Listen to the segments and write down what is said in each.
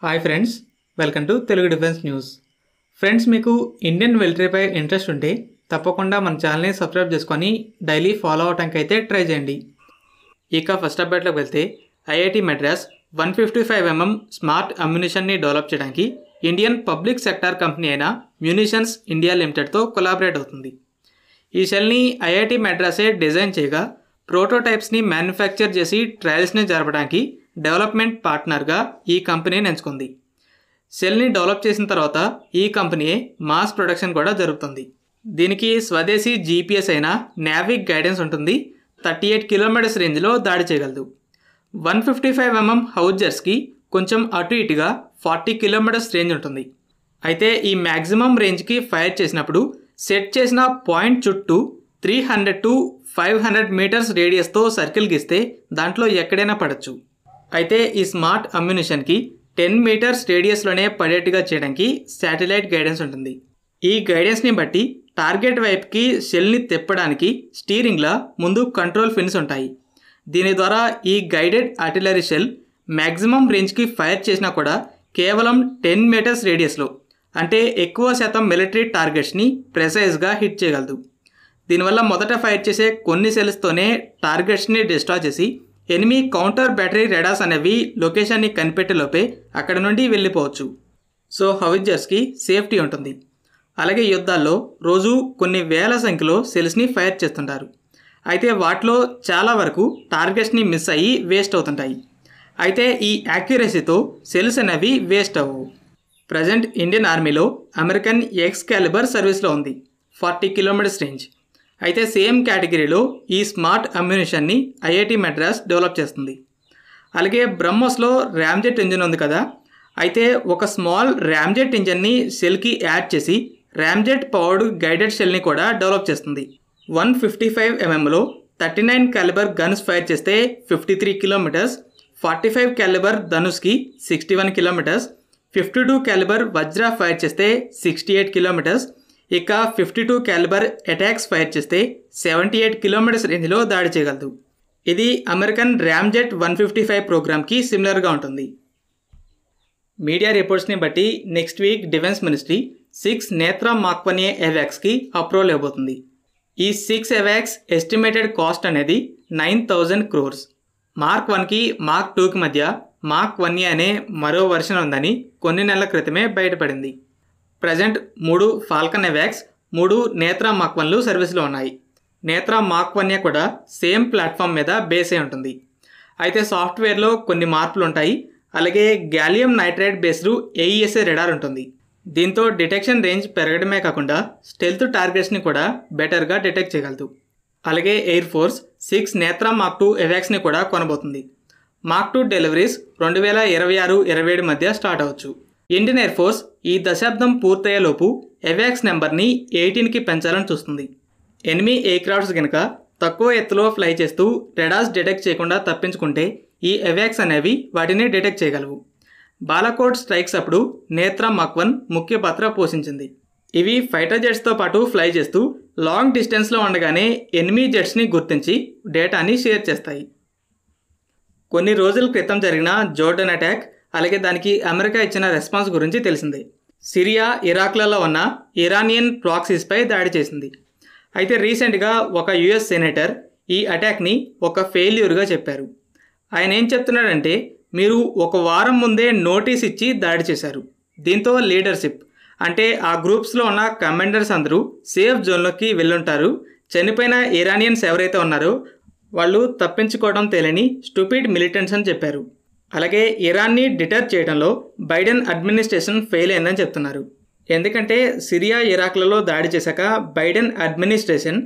Hi friends, welcome to Telugu defence news. Friends, మీకు Indian మిలిటరీపై interest ఉంటే తప్పకుండా మన ఛానల్ని సబ్స్క్రైబ్ చేసుకొని డైలీ ఫాలో అవడానికి అయితే ట్రై చేయండి. ఇక ఫస్ట్ అప్డేట్లోకి వెళ్తే ఐఐటి మద్రాస్ 155mm స్మార్ట్ అమ్యునిషన్ని డెవలప్ చేయడానికి ఇండియన్ పబ్లిక్ సెక్టార్ కంపెనీ అయిన మ్యూనిషన్స్ ఇండియా లిమిటెడ్తో కొలాబరేట్ అవుతుంది. ఈ షెల్ని ఐఐటి మద్రాసే డిజైన్ చేయగా ప్రోటోటైప్స్ని మ్యానుఫ్యాక్చర్ చేసి ట్రయల్స్ని జరపడానికి డెవలప్మెంట్ పార్ట్నర్గా ఈ కంపెనీని ఎంచుకుంది. సెల్ని డెవలప్ చేసిన తర్వాత ఈ కంపెనీయే మాస్ ప్రొడక్షన్ కూడా జరుగుతుంది. దీనికి స్వదేశీ జీపీఎస్ అయిన నావిక్ గైడెన్స్ ఉంటుంది. 38 కిలోమీటర్స్ రేంజ్లో దాడి చేయగలదు. 155mm హౌజర్స్కి కొంచెం అటు ఇటుగా 40 కిలోమీటర్స్ రేంజ్ ఉంటుంది. అయితే ఈ మ్యాక్సిమం రేంజ్కి ఫైర్ చేసినప్పుడు సెట్ చేసిన పాయింట్ చుట్టూ 300 to 500 మీటర్స్ రేడియస్తో సర్కిల్ గీస్తే దాంట్లో ఎక్కడైనా పడవచ్చు. అయితే ఈ స్మార్ట్ అమ్యునిషన్కి 10 మీటర్స్ రేడియస్లోనే పడేట్టుగా చేయడానికి శాటిలైట్ గైడెన్స్ ఉంటుంది. ఈ గైడెన్స్ని బట్టి టార్గెట్ వైపుకి షెల్ని తిప్పడానికి స్టీరింగ్లా ముందు కంట్రోల్ పిన్స్ ఉంటాయి. దీని ద్వారా ఈ గైడెడ్ ఆర్టిలరీ షెల్ మ్యాక్సిమం రేంజ్కి ఫైర్ చేసినా కూడా కేవలం 10 మీటర్స్ రేడియస్లో, అంటే ఎక్కువ శాతం మిలిటరీ టార్గెట్స్ని ప్రెసైజ్గా హిట్ చేయగలదు. దీనివల్ల మొదట ఫైర్ చేసే కొన్ని సెల్స్తోనే టార్గెట్స్ని డిస్ట్రాయ్ చేసి ఎనిమీ కౌంటర్ బ్యాటరీ రెడార్స్ అనేవి లొకేషన్ని కనిపెట్టేలోపే అక్కడ నుండి వెళ్ళిపోవచ్చు. సో హౌజర్స్కి సేఫ్టీ ఉంటుంది. అలాగే యుద్ధాల్లో రోజు కొన్ని వేల సంఖ్యలో సెల్స్ని ఫైర్ చేస్తుంటారు. అయితే వాటిలో చాలా వరకు టార్గెట్స్ని మిస్ అయ్యి వేస్ట్ అవుతుంటాయి. అయితే ఈ యాక్యురసీతో సెల్స్ అనేవి వేస్ట్ అవ్వవు. ప్రజెంట్ ఇండియన్ ఆర్మీలో అమెరికన్ ఎక్స్కాలిబర్ సర్వీస్లో ఉంది, 40 కిలోమీటర్స్ రేంజ్. అయితే సేమ్ కేటగిరీలో ఈ స్మార్ట్ అమ్యునిషన్ని ఐఐటి మద్రాస్ డెవలప్ చేస్తుంది. అలాగే బ్రహ్మోస్లో ర్యామ్జెట్ ఇంజిన్ ఉంది కదా, అయితే ఒక స్మాల్ ర్యామ్జెట్ ఇంజిన్ని షెల్కి యాడ్ చేసి ర్యామ్జెట్ పవర్డ్ గైడెడ్ షెల్ని కూడా డెవలప్ చేస్తుంది. 155mmలో 39 క్యాలిబర్ గన్స్ ఫైర్ చేస్తే 53 కిలోమీటర్స్, 45 క్యాలిబర్ ధనుష్కి 61 కిలోమీటర్స్, 52 క్యాలిబర్ వజ్రా ఫైర్ చేస్తే 68 కిలోమీటర్స్, ఇక 52 క్యాలిబర్ అటాక్స్ ఫైర్ చేస్తే 78 కిలోమీటర్స్ రేంజ్లో దాడి చేయగలదు. ఇది అమెరికన్ ర్యామ్జెట్ 155 ప్రోగ్రామ్కి సిమిలర్గా ఉంటుంది. మీడియా రిపోర్ట్స్ని బట్టి next week defence ministry 6 Netra mark 1A ఎవాక్స్కి అప్రూవల్ ఇవ్వబోతుంది. ఈ 6 ఎవాక్స్ ఎస్టిమేటెడ్ కాస్ట్ అనేది 9,000 crores. మార్క్ 1కి మార్క్ 2కి మధ్య మార్క్ 1A అనే మరో వెర్షన్ ఉందని కొన్ని నెలల క్రితమే బయటపడింది. ప్రజెంట్ 3 ఫాల్కన్ ఎవాక్స్, 3 నేత్రా మార్క్ 1లు సర్వీస్లో ఉన్నాయి. నేత్రా మార్క్ 1A కూడా సేమ్ ప్లాట్ఫామ్ మీద బేస్ అయి ఉంటుంది. అయితే సాఫ్ట్వేర్లో కొన్ని మార్పులు ఉంటాయి. అలాగే gallium nitride based AESA radar ఉంటుంది. దీంతో డిటెక్షన్ రేంజ్ పెరగడమే కాకుండా స్టెల్త్ టార్గెట్స్ని కూడా బెటర్గా డిటెక్ట్ చేయగలదు. అలాగే ఎయిర్ ఫోర్స్ 6 నేత్రా మార్క్ 2 ఎవాక్స్ని కూడా కొనబోతుంది. మార్క్ 2 డెలివరీస్ 2026-27 మధ్య స్టార్ట్ అవ్వచ్చు. ఇండియన్ ఎయిర్ ఫోర్స్ ఈ దశాబ్దం పూర్తయ్యేలోపు ఎవాక్స్ నెంబర్ని 18కి పెంచాలని చూస్తుంది. ఎనిమీ ఎయిర్క్రాఫ్ట్స్ కనుక తక్కువ ఎత్తులో ఫ్లై చేస్తూ రెడార్స్ డిటెక్ట్ చేయకుండా తప్పించుకుంటే ఈ ఎవాక్స్ అనేవి వాటిని డిటెక్ట్ చేయగలవు. బాలాకోట్ స్ట్రైక్స్ అప్పుడు నేత్రా మార్క్ 1 ముఖ్య పాత్ర పోషించింది. ఇవి ఫైటర్ జెట్స్తో పాటు ఫ్లై చేస్తూ లాంగ్ డిస్టెన్స్లో ఉండగానే ఎనిమీ జెట్స్ని గుర్తించి డేటాని షేర్ చేస్తాయి. కొన్ని రోజుల క్రితం జరిగిన జోర్డన్ అటాక్, అలాగే దానికి అమెరికా ఇచ్చిన రెస్పాన్స్ గురించి తెలిసిందే. సిరియా, ఇరాక్లలో ఉన్న ఇరానియన్ ప్రాక్సీస్పై దాడి చేసింది. అయితే రీసెంట్గా ఒక యుఎస్ సెనేటర్ ఈ అటాక్ని ఒక ఫెయిల్యూర్గా చెప్పారు. ఆయన ఏం చెప్తున్నాడంటే, మీరు ఒక వారం ముందే నోటీస్ ఇచ్చి దాడి చేశారు. దీంతో లీడర్షిప్ అంటే ఆ గ్రూప్స్లో ఉన్న కమాండర్స్ అందరూ సేఫ్ జోన్లోకి వెళ్ళుంటారు. చనిపోయిన ఇరానియన్స్ ఎవరైతే ఉన్నారో వాళ్ళు తప్పించుకోవడం తెలియని స్టూపిడ్ మిలిటెంట్స్ అని చెప్పారు. అలాగే ఇరాన్ని డిటర్ చేయడంలో బైడెన్ అడ్మినిస్ట్రేషన్ ఫెయిల్ అయిందని చెప్తున్నారు. ఎందుకంటే సిరియా, ఇరాక్లలో దాడి చేశాక బైడెన్ అడ్మినిస్ట్రేషన్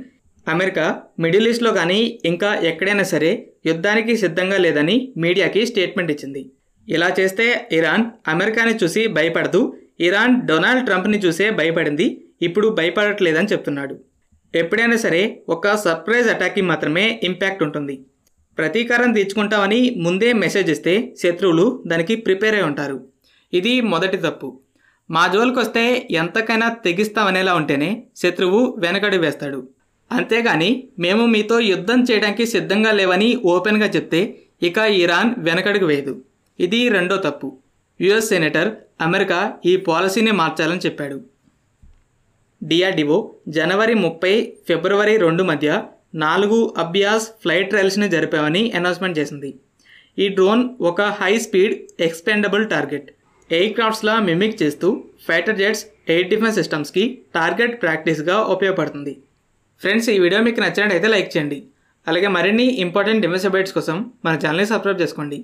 అమెరికా మిడిల్ ఈస్ట్లో కానీ ఇంకా ఎక్కడైనా సరే యుద్ధానికి సిద్ధంగా లేదని మీడియాకి స్టేట్మెంట్ ఇచ్చింది. ఇలా చేస్తే ఇరాన్ అమెరికాని చూసి భయపడదు, ఇరాన్ డొనాల్డ్ ట్రంప్ని చూసే భయపడింది, ఇప్పుడు భయపడట్లేదని చెప్తున్నాడు. ఎప్పుడైనా సరే ఒక సర్ప్రైజ్ అటాక్కి మాత్రమే ఇంపాక్ట్ ఉంటుంది. ప్రతీకారం తీర్చుకుంటామని ముందే మెసేజ్ ఇస్తే శత్రువులు దానికి ప్రిపేర్ అయి ఉంటారు. ఇది మొదటి తప్పు. మా జోలికి వస్తే ఎంతకైనా తెగిస్తామనేలా ఉంటేనే శత్రువు వెనకడి వేస్తాడు. అంతేగాని మేము మీతో యుద్ధం చేయడానికి సిద్ధంగా లేవని ఓపెన్గా చెప్తే ఇక ఇరాన్ వెనకడుగు వేయదు. ఇది రెండో తప్పు. యుఎస్ సెనేటర్ అమెరికా ఈ పాలసీని మార్చాలని చెప్పాడు. డిఆర్డిఓ జనవరి 30, ఫిబ్రవరి 2 మధ్య 4 అభ్యాస్ ఫ్లైట్ ట్రయల్స్ని జరిపామని అనౌన్స్మెంట్ చేసింది. ఈ డ్రోన్ ఒక high speed expendable target air క్రాఫ్ట్స్లా మిమిక్ చేస్తూ ఫైటర్ జెట్స్, ఎయిర్ డిఫెన్స్ సిస్టమ్స్కి టార్గెట్ ప్రాక్టీస్గా ఉపయోగపడుతుంది. ఫ్రెండ్స్, ఈ వీడియో మీకు నచ్చినట్టయితే లైక్ చేయండి. అలాగే మరిన్ని ఇంపార్టెంట్ డిఫెన్స్ అప్డేట్స్ కోసం మన ఛానల్ని సబ్స్క్రైబ్ చేసుకోండి.